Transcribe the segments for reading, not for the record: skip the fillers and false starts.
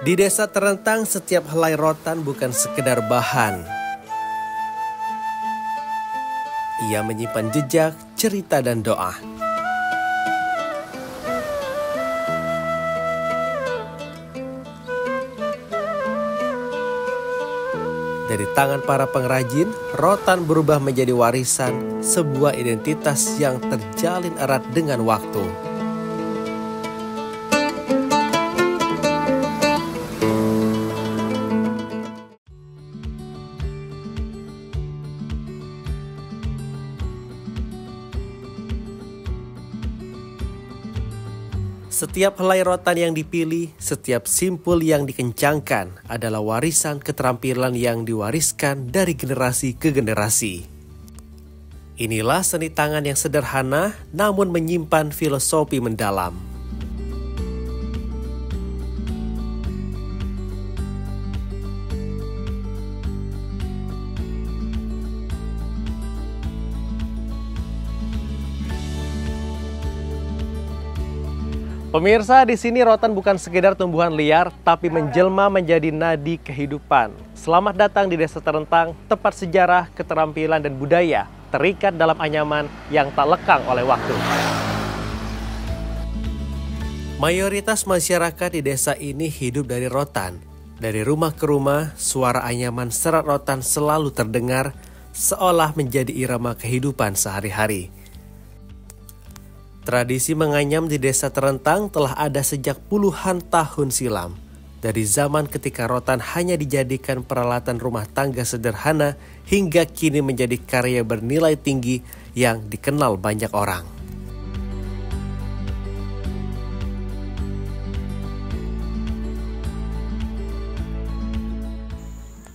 Di desa terentang, setiap helai rotan bukan sekedar bahan. Ia menyimpan jejak, cerita, dan doa. Dari tangan para pengrajin, rotan berubah menjadi warisan, sebuah identitas yang terjalin erat dengan waktu. Setiap helai rotan yang dipilih, setiap simpul yang dikencangkan adalah warisan keterampilan yang diwariskan dari generasi ke generasi. Inilah seni tangan yang sederhana namun menyimpan filosofi mendalam. Pemirsa, di sini rotan bukan sekedar tumbuhan liar, tapi menjelma menjadi nadi kehidupan. Selamat datang di Desa Terentang, tempat sejarah, keterampilan, dan budaya terikat dalam anyaman yang tak lekang oleh waktu. Mayoritas masyarakat di desa ini hidup dari rotan. Dari rumah ke rumah, suara anyaman serat rotan selalu terdengar, seolah menjadi irama kehidupan sehari-hari. Tradisi menganyam di Desa Terentang telah ada sejak puluhan tahun silam. Dari zaman ketika rotan hanya dijadikan peralatan rumah tangga sederhana hingga kini menjadi karya bernilai tinggi yang dikenal banyak orang.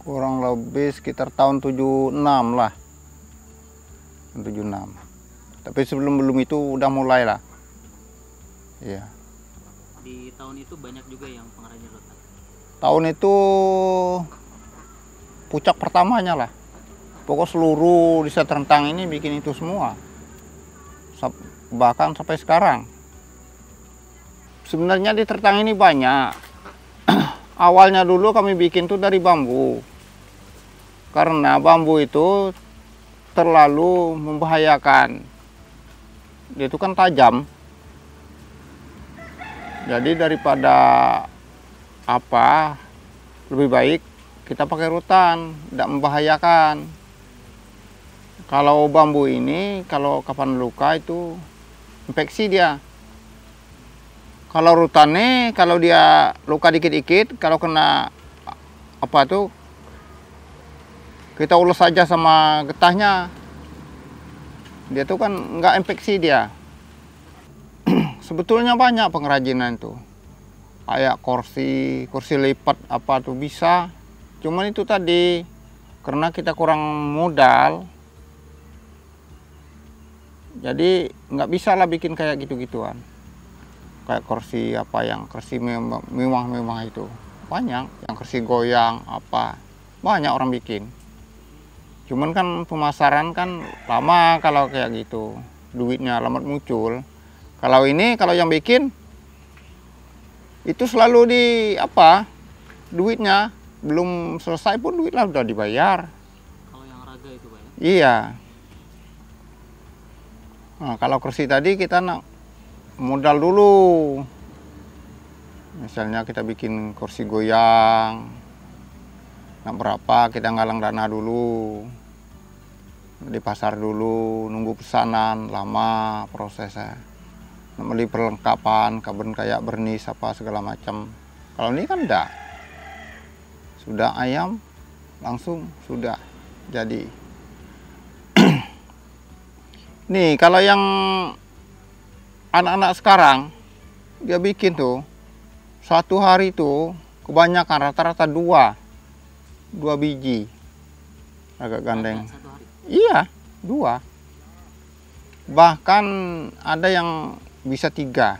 Kurang lebih sekitar tahun 76 lah. 76. Tapi sebelum itu udah mulai lah. Iya. Di tahun itu banyak juga yang pengrajin rotan. Tahun itu puncak pertamanya lah. Pokok seluruh Desa Terentang ini bikin itu semua. Bahkan sampai sekarang. Sebenarnya di Terentang ini banyak. Awalnya dulu kami bikin tuh dari bambu. Karena bambu itu terlalu membahayakan. Dia itu kan tajam. Jadi daripada lebih baik kita pakai rotan, tidak membahayakan. Kalau bambu ini, kalau kapan luka itu infeksi dia. Kalau rotannya, kalau dia luka dikit-dikit, kalau kena kita ulus saja sama getahnya. Dia tuh kan nggak infeksi dia. Sebetulnya banyak pengrajinan itu. Kayak kursi lipat tuh bisa. Cuman itu tadi, karena kita kurang modal, jadi nggak bisa lah bikin kayak gitu-gituan. Kayak kursi kursi mewah-mewah itu. Banyak, yang kursi goyang, banyak orang bikin. Cuman kan pemasaran kan lama kalau kayak gitu. Duitnya lambat muncul. Kalau yang bikin, itu selalu duitnya belum selesai pun duitnya udah dibayar. Kalau yang raga itu Pak ya? Iya. Nah, kalau kursi tadi kita modal dulu. Misalnya kita bikin kursi goyang. Berapa kita ngalang dana dulu. Di pasar dulu, nunggu pesanan, lama prosesnya. Beli perlengkapan, kabin kayak bernis segala macam. Kalau ini kan enggak. Sudah ayam, langsung sudah jadi. Nih, kalau yang anak-anak sekarang, dia bikin tuh, satu hari tuh, kebanyakan rata-rata dua biji. Agak gandeng. Satu hari? Iya, 2. Bahkan ada yang bisa 3.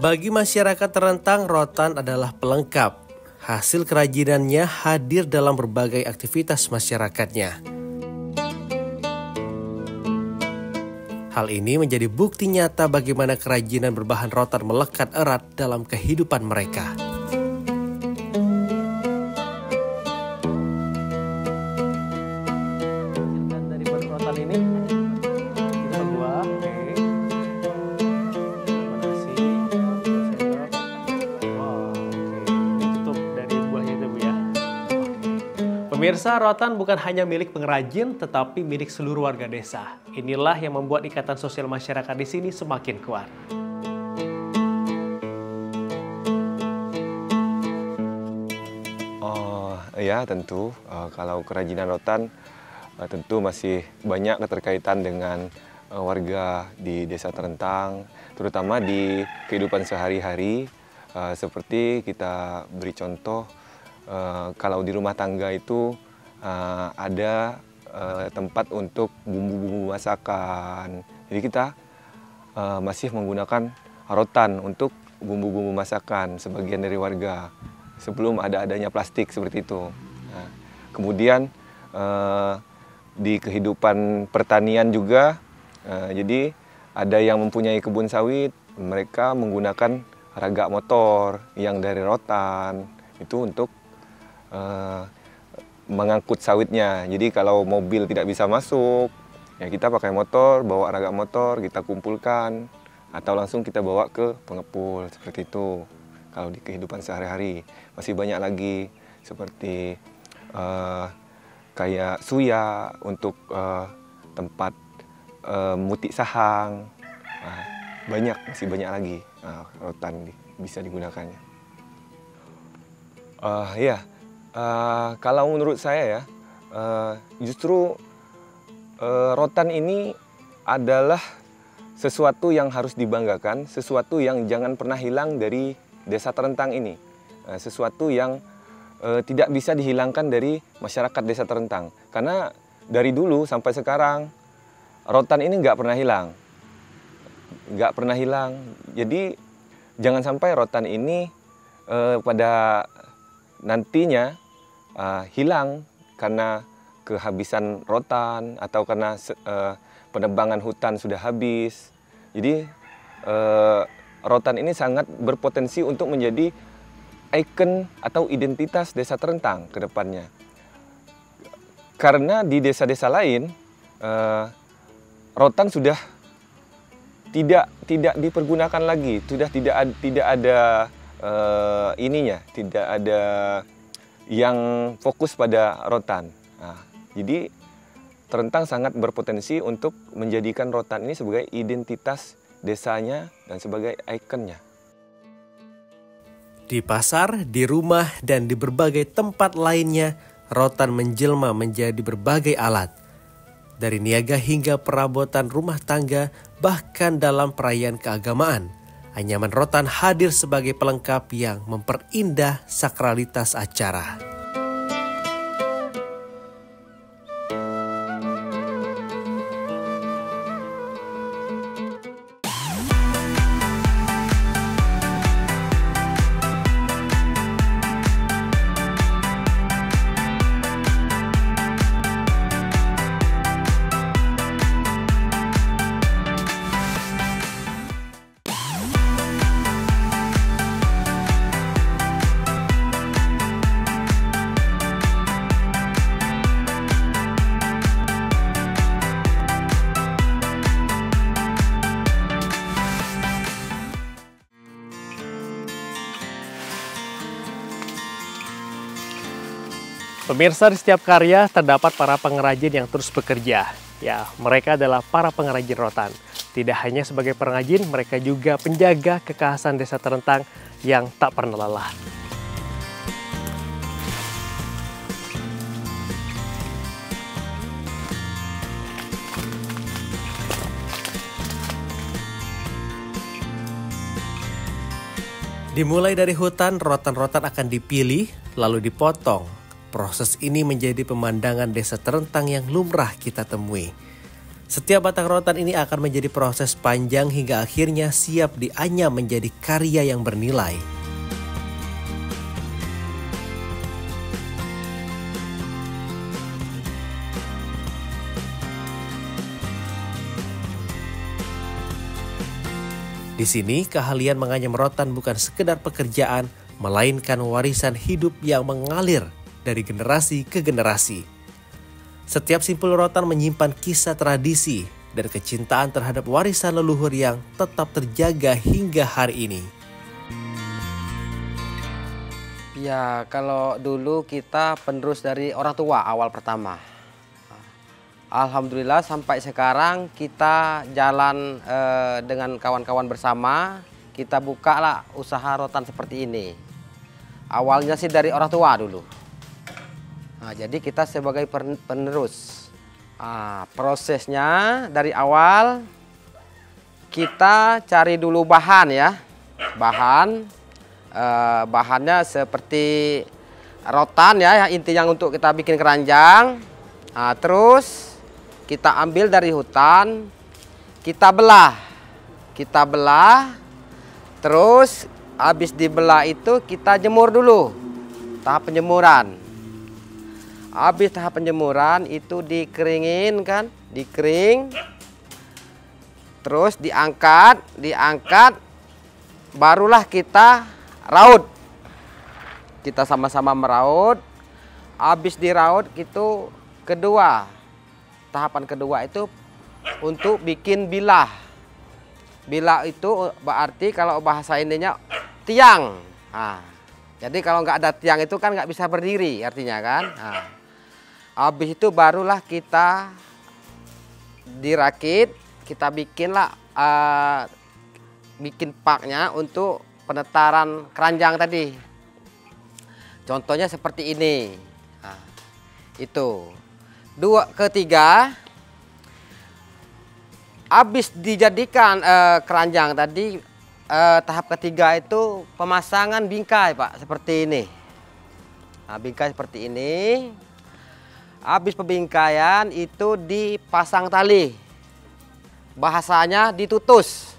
Bagi masyarakat Terentang, rotan adalah pelengkap. Hasil kerajinannya hadir dalam berbagai aktivitas masyarakatnya. Hal ini menjadi bukti nyata bagaimana kerajinan berbahan rotan melekat erat dalam kehidupan mereka. Dari bahan rotan ini kita buah, ditutup dari buahnya itu, Bu, ya. Pemirsa, rotan bukan hanya milik pengrajin, tetapi milik seluruh warga desa. Inilah yang membuat ikatan sosial masyarakat di sini semakin kuat. Oh ya, tentu kalau kerajinan rotan tentu masih banyak keterkaitan dengan warga di Desa Terentang, terutama di kehidupan sehari-hari. Seperti kita beri contoh, kalau di rumah tangga itu ada tempat untuk bumbu-bumbu masakan. Jadi kita masih menggunakan rotan untuk bumbu-bumbu masakan sebagian dari warga sebelum adanya plastik seperti itu. Nah, kemudian di kehidupan pertanian juga, jadi ada yang mempunyai kebun sawit, mereka menggunakan ragak motor yang dari rotan itu untuk mengangkut sawitnya. Jadi kalau mobil tidak bisa masuk, ya kita pakai motor, bawa ragak motor, kita kumpulkan, atau langsung kita bawa ke pengepul, seperti itu. Kalau di kehidupan sehari-hari, masih banyak lagi seperti kayak suya untuk tempat mutik sahang, masih banyak lagi rotan bisa digunakannya. Kalau menurut saya ya, justru rotan ini adalah sesuatu yang harus dibanggakan, sesuatu yang jangan pernah hilang dari Desa Terentang ini, sesuatu yang tidak bisa dihilangkan dari masyarakat Desa Terentang. Karena dari dulu sampai sekarang, rotan ini nggak pernah hilang. Jadi jangan sampai rotan ini pada nantinya hilang karena kehabisan rotan atau karena penebangan hutan sudah habis. Jadi rotan ini sangat berpotensi untuk menjadi ikon atau identitas Desa Terentang ke depannya. Karena di desa-desa lain rotan sudah tidak dipergunakan lagi, sudah tidak ada tidak ada yang fokus pada rotan. Nah, jadi Terentang sangat berpotensi untuk menjadikan rotan ini sebagai identitas desanya dan sebagai ikonnya. Di pasar, di rumah, dan di berbagai tempat lainnya, rotan menjelma menjadi berbagai alat. Dari niaga hingga perabotan rumah tangga, bahkan dalam perayaan keagamaan, anyaman rotan hadir sebagai pelengkap yang memperindah sakralitas acara. Pemirsa, di setiap karya terdapat para pengrajin yang terus bekerja. Ya, mereka adalah para pengrajin rotan. Tidak hanya sebagai pengrajin, mereka juga penjaga kekhasan Desa Terentang yang tak pernah lelah. Dimulai dari hutan, rotan-rotan akan dipilih, lalu dipotong. Proses ini menjadi pemandangan Desa Terentang yang lumrah kita temui. Setiap batang rotan ini akan menjadi proses panjang hingga akhirnya siap dianyam menjadi karya yang bernilai. Di sini keahlian menganyam rotan bukan sekedar pekerjaan, melainkan warisan hidup yang mengalir dari generasi ke generasi. Setiap simpul rotan menyimpan kisah tradisi dan kecintaan terhadap warisan leluhur yang tetap terjaga hingga hari ini. Ya, kalau dulu kita penerus dari orang tua awal pertama. Alhamdulillah sampai sekarang kita jalan dengan kawan-kawan bersama, kita buka lah usaha rotan seperti ini. Awalnya sih dari orang tua dulu. Nah, jadi kita sebagai penerus. Prosesnya dari awal kita cari dulu bahan ya. Bahannya seperti rotan ya, intinya untuk kita bikin keranjang. Terus kita ambil dari hutan, kita belah. Terus habis dibelah itu kita jemur dulu. Tahap penjemuran. Habis tahap penjemuran itu dikeringin kan, dikering. Terus diangkat, barulah kita raut. Kita sama-sama meraut. Habis diraut itu tahapan kedua itu untuk bikin bilah. Bilah itu berarti kalau bahasa ininya tiang. Jadi kalau nggak ada tiang itu kan nggak bisa berdiri artinya kan. Habis itu barulah kita dirakit, kita bikinlah bikin paknya untuk penetaran keranjang tadi. Contohnya seperti ini. Itu. Ketiga, habis dijadikan keranjang tadi, tahap ketiga itu pemasangan bingkai Pak, seperti ini. Bingkai seperti ini. Habis pembingkaian itu dipasang tali. Bahasanya ditutus.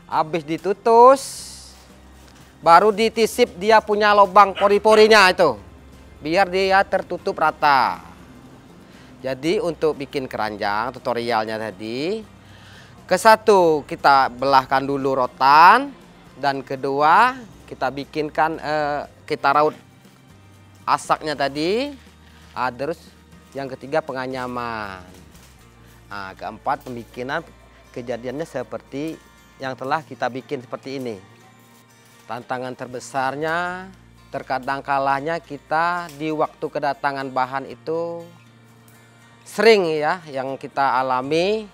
Habis ditutus, baru ditisip dia punya lubang pori-porinya itu. Biar dia tertutup rata. Jadi untuk bikin keranjang tutorialnya tadi, kesatu kita belahkan dulu rotan, dan kedua kita bikinkan kita raut asaknya tadi. Terus yang ketiga penganyaman. Keempat pembikinan, kejadiannya seperti yang telah kita bikin seperti ini. Tantangan terbesarnya, terkadang kalahnya kita di waktu kedatangan bahan itu sering ya yang kita alami.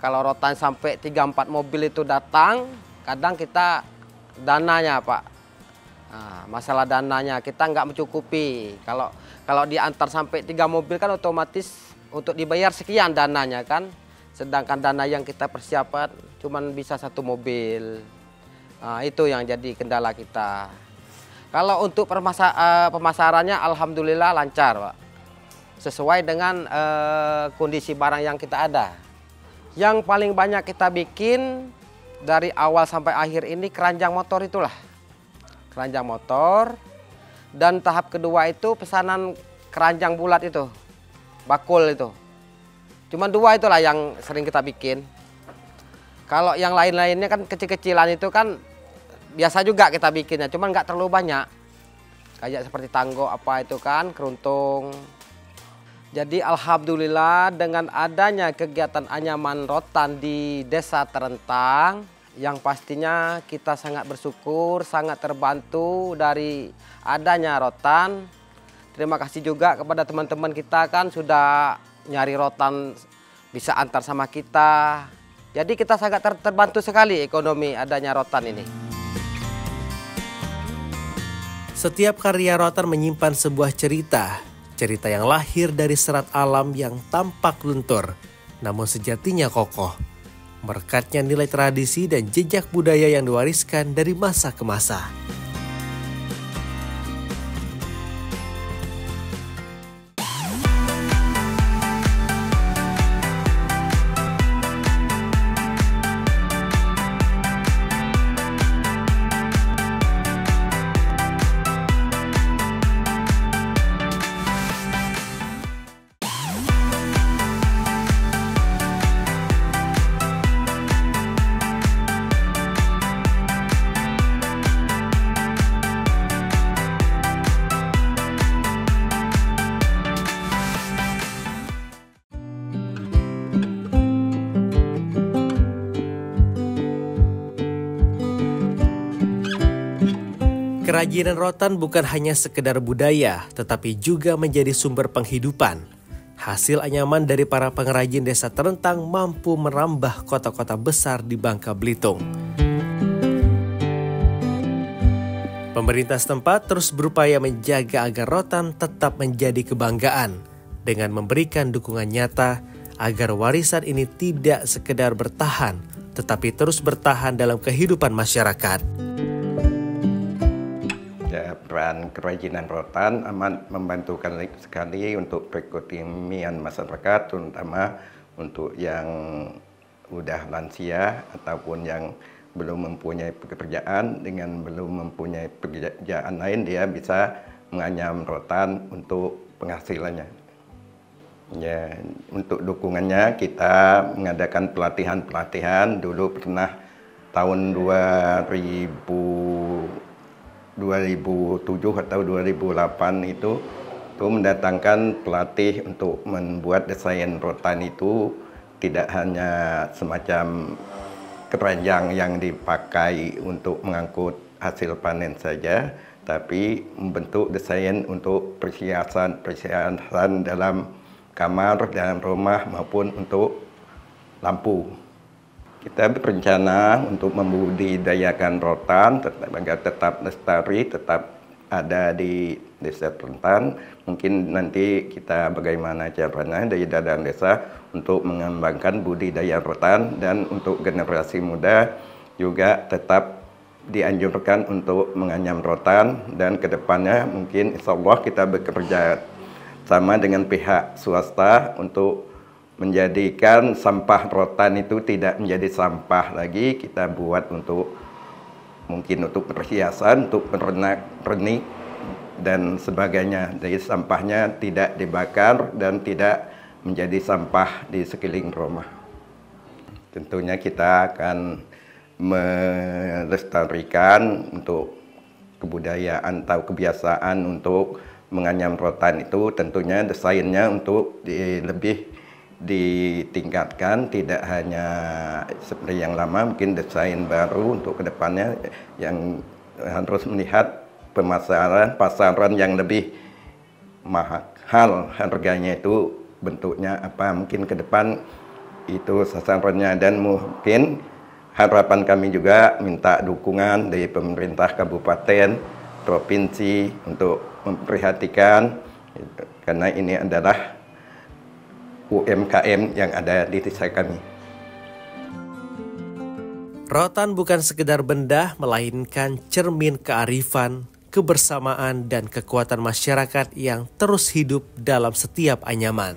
Kalau rotan sampai 3-4 mobil itu datang, kadang kita dananya Pak. Masalah dananya kita nggak mencukupi. Kalau diantar sampai 3 mobil kan otomatis untuk dibayar sekian dananya kan. Sedangkan dana yang kita persiapkan cuman bisa 1 mobil. Itu yang jadi kendala kita. Kalau untuk pemasarannya alhamdulillah lancar Pak. Sesuai dengan kondisi barang yang kita ada. Yang paling banyak kita bikin dari awal sampai akhir ini keranjang motor itulah. Keranjang motor. Dan tahap kedua itu pesanan keranjang bulat itu. Bakul itu. Cuma 2 itulah yang sering kita bikin. Kalau yang lain-lainnya kan kecil-kecilan itu kan biasa juga kita bikinnya. Cuma nggak terlalu banyak. Kayak seperti tanggo apa itu kan, keruntung. Jadi alhamdulillah dengan adanya kegiatan anyaman rotan di Desa Terentang, yang pastinya kita sangat bersyukur, sangat terbantu dari adanya rotan. Terima kasih juga kepada teman-teman kita kan sudah nyari rotan bisa antar sama kita. Jadi kita sangat terbantu sekali ekonomi adanya rotan ini. Setiap karya rotan menyimpan sebuah cerita. Cerita yang lahir dari serat alam yang tampak luntur, namun sejatinya kokoh. Merekatnya nilai tradisi dan jejak budaya yang diwariskan dari masa ke masa. Kerajinan rotan bukan hanya sekedar budaya, tetapi juga menjadi sumber penghidupan. Hasil anyaman dari para pengrajin desa Terentang mampu merambah kota-kota besar di Bangka Belitung. Pemerintah setempat terus berupaya menjaga agar rotan tetap menjadi kebanggaan dengan memberikan dukungan nyata agar warisan ini tidak sekedar bertahan, tetapi terus bertahan dalam kehidupan masyarakat. Peran kerajinan rotan amat membantu sekali untuk perekonomian masyarakat, terutama untuk yang udah lansia ataupun yang belum mempunyai pekerjaan. Dengan belum mempunyai pekerjaan lain, dia bisa menganyam rotan untuk penghasilannya. Ya, untuk dukungannya kita mengadakan pelatihan-pelatihan. Dulu pernah tahun 2007 atau 2008 itu mendatangkan pelatih untuk membuat desain rotan itu tidak hanya semacam keranjang yang dipakai untuk mengangkut hasil panen saja, tapi membentuk desain untuk perhiasan dalam kamar, dalam rumah maupun untuk lampu. Kita berencana untuk membudidayakan rotan agar tetap lestari, tetap ada di desa Terentang. Mungkin nanti kita bagaimana caranya dari dalam desa untuk mengembangkan budidaya rotan, dan untuk generasi muda juga tetap dianjurkan untuk menganyam rotan, dan kedepannya mungkin insya Allah kita bekerja sama dengan pihak swasta untuk menjadikan sampah rotan itu tidak menjadi sampah lagi. Kita buat untuk mungkin untuk perhiasan, untuk pernik dan sebagainya. Jadi sampahnya tidak dibakar dan tidak menjadi sampah di sekeliling rumah. Tentunya kita akan melestarikan untuk kebudayaan atau kebiasaan untuk menganyam rotan itu. Tentunya desainnya untuk lebih ditingkatkan, tidak hanya seperti yang lama, mungkin desain baru untuk kedepannya yang harus melihat pasaran yang lebih mahal harganya, itu bentuknya apa, mungkin ke depan itu sasarannya. Dan mungkin harapan kami juga minta dukungan dari pemerintah kabupaten, provinsi untuk memperhatikan, karena ini adalah UMKM yang ada di desa kami. Rotan bukan sekedar benda, melainkan cermin kearifan, kebersamaan, dan kekuatan masyarakat yang terus hidup dalam setiap anyaman.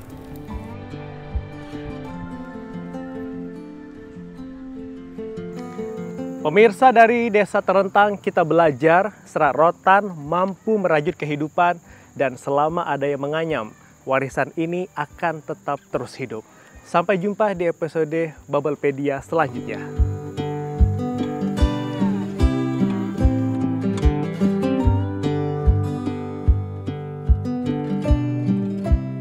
Pemirsa, dari Desa Terentang kita belajar serat rotan mampu merajut kehidupan, dan selama ada yang menganyam, warisan ini akan tetap terus hidup. Sampai jumpa di episode Bubblepedia selanjutnya.